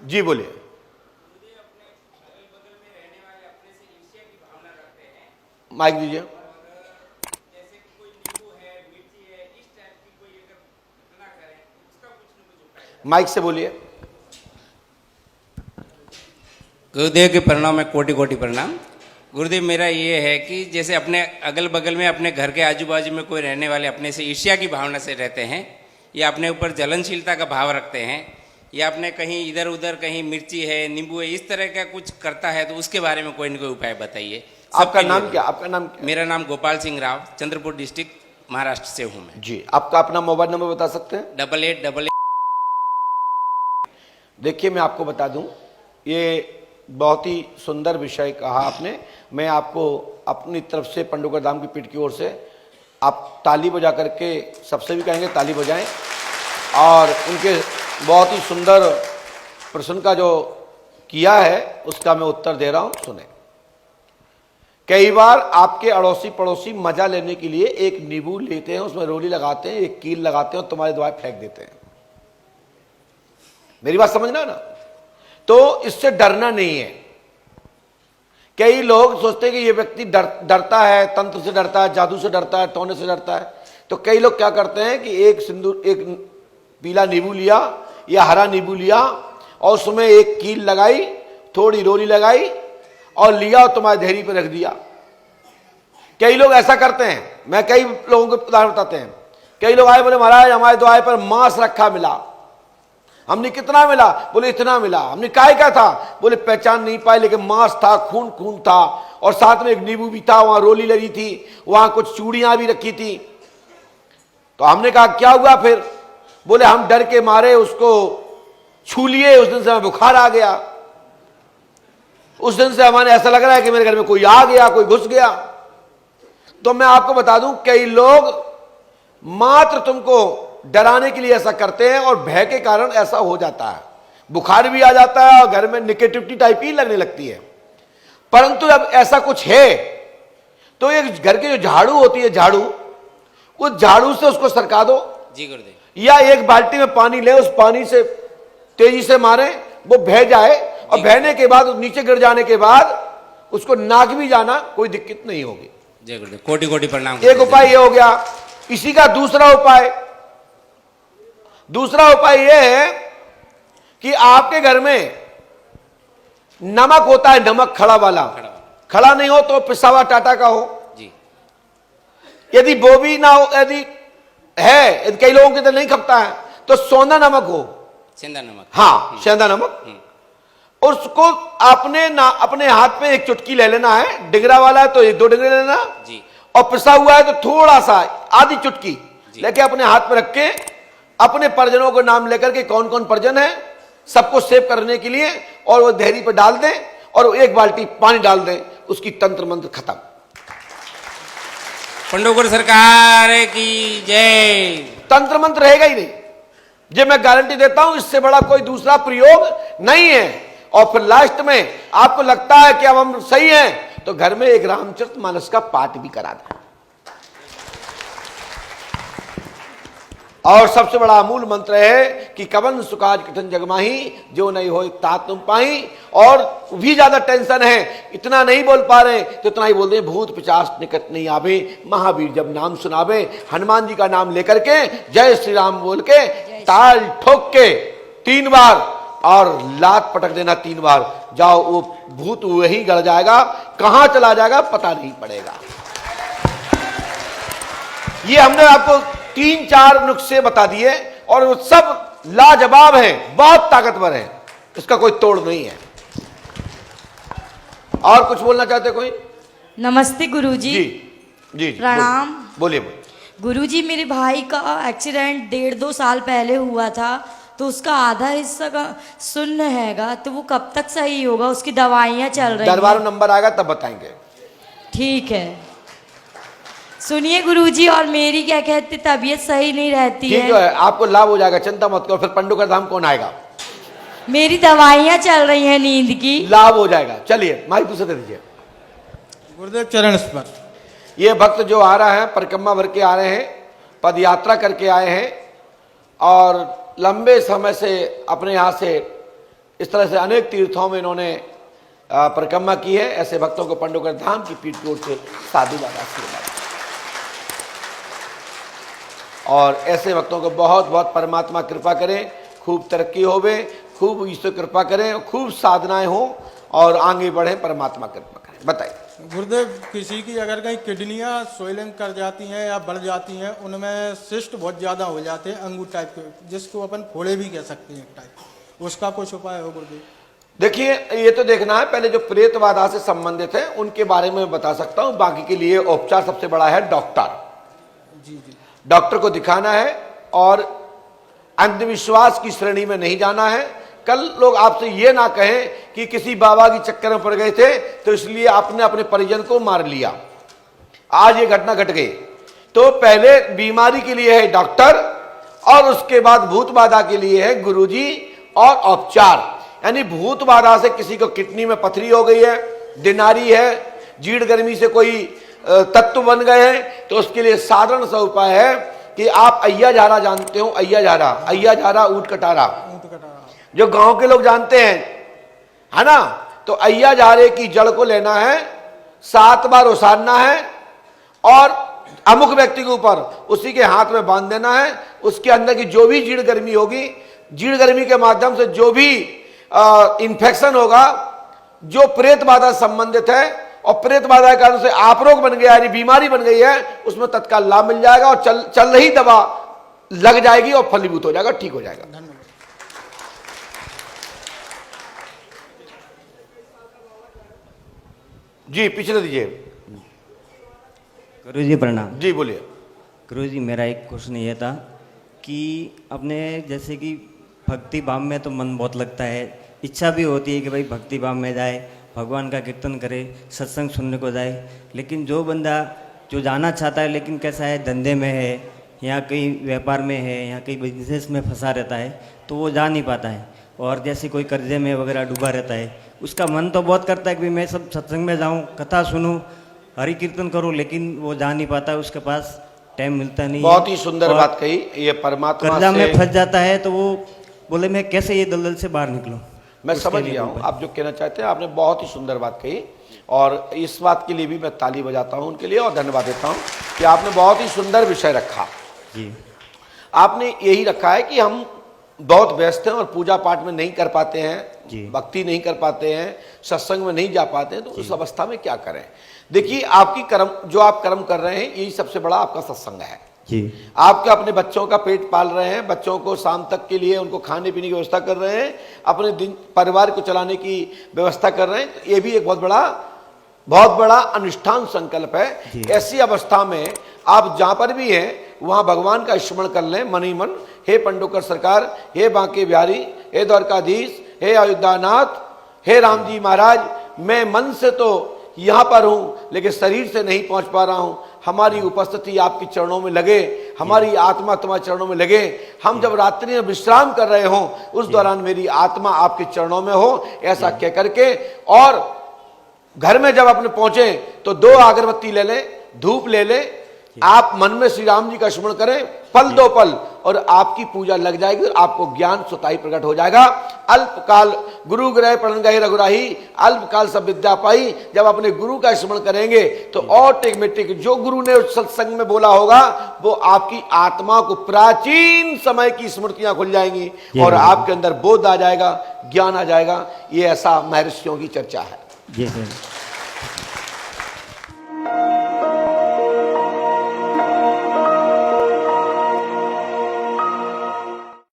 जी बोलिए। माइक दीजिए। माइक से बोलिए। गुरुदेव के प्रणाम में कोटि कोटि प्रणाम। गुरुदेव मेरा ये है कि जैसे अपने अगल बगल में अपने घर के आजू बाजू में कोई रहने वाले अपने से ईर्ष्या की भावना से रहते हैं या अपने ऊपर जलनशीलता का भाव रखते हैं या अपने कहीं इधर उधर कहीं मिर्ची है नींबू है इस तरह का कुछ करता है, तो उसके बारे में कोई न कोई उपाय बताइए। आपका नाम क्या? आपका नाम क्या? मेरा नाम गोपाल सिंह राव, चंद्रपुर डिस्ट्रिक्ट महाराष्ट्र से हूँ मैं। जी, आपका अपना मोबाइल नंबर बता सकते हैं? 8888। देखिए मैं आपको बता दूं, ये बहुत ही सुंदर विषय कहा आपने। मैं आपको अपनी तरफ से पंडोकर धाम की पीठ की ओर से आप ताली बजा करके सबसे भी कहेंगे ताली बजाएं, और उनके बहुत ही सुंदर प्रश्न का जो किया है उसका मैं उत्तर दे रहा हूं। सुने, कई बार आपके अड़ोसी पड़ोसी मजा लेने के लिए एक नींबू लेते हैं, उसमें रोली लगाते हैं, एक कील लगाते हैं और तुम्हारे दवाई फेंक देते हैं। मेरी बात समझना ना? तो इससे डरना नहीं है। कई लोग सोचते हैं कि ये व्यक्ति डरता है, तंत्र से डरता है, जादू से डरता है, टोने से डरता है। तो कई लोग क्या करते हैं कि एक पीला नींबू लिया या हरा नींबू लिया और उसमें एक कील लगाई, थोड़ी रोली लगाई और लिया और तुम्हारे धैर्य पर रख दिया। कई लोग ऐसा करते हैं। मैं कई लोगों को उदाहरण बताते हैं। कई लोग आए, बोले महाराज हमारे द्वार पर मांस रखा मिला। हमने कितना मिला? बोले इतना मिला। हमने काय का था? बोले पहचान नहीं पाए, लेकिन मांस था, खून खून था और साथ में एक नींबू भी था, वहां रोली लगी थी, वहां कुछ चूड़ियां भी रखी थी। तो हमने कहा क्या हुआ फिर? बोले हम डर के मारे उसको छू लिए, उस दिन से हमें बुखार आ गया। उस दिन से हमें ऐसा लग रहा है कि मेरे घर में कोई आ गया, कोई घुस गया। तो मैं आपको बता दूं, कई लोग मात्र तुमको डराने के लिए ऐसा करते हैं और भय के कारण ऐसा हो जाता है। बुखार भी आ जाता है और घर में निगेटिविटी टाइप ही लगने लगती है। परंतु जब ऐसा कुछ है तो एक घर की जो झाड़ू होती है, झाड़ू, उस झाड़ू से उसको सरका दो। जी गुरुदेव। या एक बाल्टी में पानी ले, उस पानी से तेजी से मारे, वो बह जाए और बहने के बाद नीचे गिर जाने के बाद उसको नाक भी जाना, कोई दिक्कत नहीं होगी। जय गुरुदेव, कोटि कोटि प्रणाम। एक उपाय ये हो गया। इसी का दूसरा उपाय यह है कि आपके घर में नमक होता है, नमक खड़ा वाला, खड़ा नहीं हो तो पिसा हुआ टाटा का हो जी। यदि वो भी ना हो, यदि है, यदि कई लोगों के तो नहीं खपता है, तो सोना नमक हो, सेंधा नमक। हाँ सेंधा नमक, उसको अपने हाथ में एक चुटकी ले लेना है। डिगरा वाला है तो 1-2 डिगरे लेना जी। और पिसा हुआ है तो थोड़ा सा, आधी चुटकी लेके अपने हाथ में रख के अपने परिजनों को नाम लेकर के, कौन कौन परिजन है सबको सेव करने के लिए, और वो देहरी पर डाल दें और एक बाल्टी पानी डाल दें, उसकी तंत्र मंत्र खत्म। पंडोकर सरकार की जय। तंत्र मंत्र रहेगा ही नहीं, ये मैं गारंटी देता हूं। इससे बड़ा कोई दूसरा प्रयोग नहीं है। और फिर लास्ट में आपको लगता है कि अब हम सही हैं, तो घर में एक रामचरितमानस का पाठ भी करा दें। और सबसे बड़ा अमूल मंत्र है कि कवन सुकाज कठिन जगमाही, जो नहीं हो तात तुम पाई। और भी ज्यादा टेंशन है, इतना नहीं बोल पा रहे तो इतना ही बोल दें, भूत पिशाच निकट नहीं आवे, महावीर जब नाम सुनावे। हनुमान जी का नाम लेकर के जय श्री राम बोल के ताल ठोक के 3 बार और लात पटक देना 3 बार, जाओ वो भूत वही गड़ जाएगा, कहां चला जाएगा पता नहीं पड़ेगा। ये हमने आपको 3-4 नुस्खे बता दिए और वो सब लाजवाब हैं, बहुत ताकतवर हैं, इसका कोई तोड़ नहीं है। और कुछ बोलना चाहते कोई? नमस्ते गुरुजी। जी जी प्रणाम। बोलिए। गुरुजी मेरे भाई का एक्सीडेंट 1.5-2 साल पहले हुआ था, तो उसका आधा हिस्सा का सुन्न हैगा, तो वो कब तक सही होगा? उसकी दवाइयाँ चल रही हैं। दरबार नंबर आएगा तब बताएंगे। ठीक है। सुनिए गुरुजी, और मेरी क्या कहते तबीयत सही नहीं रहती है। ठीक है, आपको लाभ हो जाएगा, चिंता मत करो। फिर पंडोकर धाम कौन आएगा? मेरी दवाइयाँ चल रही हैं नींद की। लाभ हो जाएगा। चलिए माइक दूसरे दे दीजिए। गुरुदेव चरण स्पर्श। ये भक्त जो आ रहा है, परिक्रमा भर के आ रहे हैं, पद यात्रा करके आए हैं और लंबे समय से अपने यहाँ से इस तरह से अनेक तीर्थों में इन्होंने परिक्रमा की है। ऐसे भक्तों को पंडोकर धाम की पीठ की ओर से साधुवाद आशीर्वाद। और ऐसे भक्तों को बहुत बहुत परमात्मा कृपा करें, खूब तरक्की होवे, खूब ईश्वर कृपा करें, खूब साधनाएं हो और आगे बढ़े, परमात्मा कृपा करें। बताइए गुरुदेव, किसी की अगर कहीं किडनियां स्वेलिंग कर जाती हैं या बढ़ जाती हैं, उनमें सिस्ट बहुत ज़्यादा हो जाते हैं, अंगूर टाइप के, जिसको अपन फोड़े भी कह सकते हैं एक टाइप, उसका कुछ उपाय हो गुरुदेव? देखिए, ये तो देखना है पहले जो प्रेत बाधा से संबंधित है उनके बारे में मैं बता सकता हूं। बाकी के लिए उपचार सबसे बड़ा है डॉक्टर। जी जी। डॉक्टर को दिखाना है और अंधविश्वास की श्रेणी में नहीं जाना है। कल लोग आपसे ये ना कहें कि किसी बाबा के चक्कर में पड़ गए थे तो इसलिए आपने अपने परिजन को मार लिया। आज ये घटना घट गई। तो पहले बीमारी के लिए है डॉक्टर और उसके बाद भूत बाधा के लिए है गुरुजी और उपचार। यानी भूत बाधा से किसी को किडनी में पथरी हो गई है, दिनारी है, जीड़ गर्मी से कोई तत्व बन गए हैं, तो उसके लिए साधारण सा उपाय है कि आप अय्या झारा जानते हो, अय्या झारा ऊंट कटारा, जो गांव के लोग जानते हैं, है ना। तो अय्या झारे की जड़ को लेना है, 7 बार उसारना है और अमुक व्यक्ति के ऊपर उसी के हाथ में बांध देना है। उसके अंदर की जो भी जीड़ गर्मी होगी, जीड़ गर्मी के माध्यम से जो भी इन्फेक्शन होगा, जो प्रेत बाधा संबंधित है और प्रेत बाधा के कारण से आप रोग बन गया, यानी बीमारी बन गई है, उसमें तत्काल लाभ मिल जाएगा और चल रही दवा लग जाएगी और फलीभूत हो जाएगा, ठीक हो जाएगा। धन्यवाद। जी पिछले दीजिए। गुरुजी प्रणाम। जी बोलिए। गुरुजी, मेरा एक क्वेश्चन ये था कि अपने जैसे कि भक्ति भाव में तो मन बहुत लगता है, इच्छा भी होती है कि भाई भक्ति भाव में जाए, भगवान का कीर्तन करे, सत्संग सुनने को जाए, लेकिन जो बंदा जो जाना चाहता है लेकिन कैसा है, धंधे में है या कहीं व्यापार में है या कहीं बिजनेस में फंसा रहता है, तो वो जा नहीं पाता है। और जैसे कोई कर्जे में वगैरह डूबा रहता है, उसका मन तो बहुत करता है कि मैं सब सत्संग में जाऊँ, कथा सुनूँ, हरि कीर्तन करूँ, लेकिन वो जा नहीं पाता, उसके पास टाइम मिलता नहीं। बहुत ही सुंदर बात कही। ये परमात्मा कर्जा से में फंस जाता है, तो वो बोले मैं कैसे ये दलदल से बाहर निकलूं। मैं समझ गया हूं आप जो कहना चाहते हैं। आपने बहुत ही सुंदर बात कही और इस बात के लिए भी मैं ताली बजाता हूं उनके लिए और धन्यवाद देता हूं कि आपने बहुत ही सुंदर विषय रखा। जी। आपने यही रखा है कि हम बहुत व्यस्त हैं और पूजा पाठ में नहीं कर पाते हैं, भक्ति नहीं कर पाते हैं, सत्संग में नहीं जा पाते हैं, तो उस अवस्था में क्या करें। देखिए, आपकी कर्म जो आप कर्म कर रहे हैं, यही सबसे बड़ा आपका सत्संग है। जी। आपके अपने बच्चों का पेट पाल रहे हैं, बच्चों को शाम तक के लिए उनको खाने पीने की व्यवस्था कर रहे हैं, अपने दिन परिवार को चलाने की व्यवस्था कर रहे हैं, तो ये भी एक बहुत बड़ा अनुष्ठान संकल्प है। ऐसी अवस्था में आप जहां पर भी हैं वहां भगवान का स्मरण कर लें मन ही मन। हे पंडोकर सरकार, हे बांके बिहारी, हे द्वारकाधीश, हे अयोध्यानाथ, हे राम जी महाराज, मैं मन से तो यहां पर हूं लेकिन शरीर से नहीं पहुंच पा रहा हूं। हमारी उपस्थिति आपके चरणों में लगे, हमारी आत्मा तुम्हारे चरणों में लगे। हम जब रात्रि में विश्राम कर रहे हों उस दौरान मेरी आत्मा आपके चरणों में हो, ऐसा कह करके। और घर में जब अपने पहुंचे तो 2 अगरबत्ती ले लें, धूप ले लें, आप मन में श्री राम जी का स्मरण करें, पल दो पल, और आपकी पूजा लग जाएगी और आपको ज्ञान स्वतः ही प्रकट हो जाएगा। अल्पकाल गुरु ग्रह प्रण गए रघुराही, अल्पकाल सब विद्या पाई। जब अपने गुरु का स्मरण करेंगे तो ऑटोमेटिक जो गुरु ने सत्संग में बोला होगा वो आपकी आत्मा को प्राचीन समय की स्मृतियां खुल जाएंगी और आपके अंदर बोध आ जाएगा, ज्ञान आ जाएगा। ये ऐसा महर्षियों की चर्चा है। जी सर।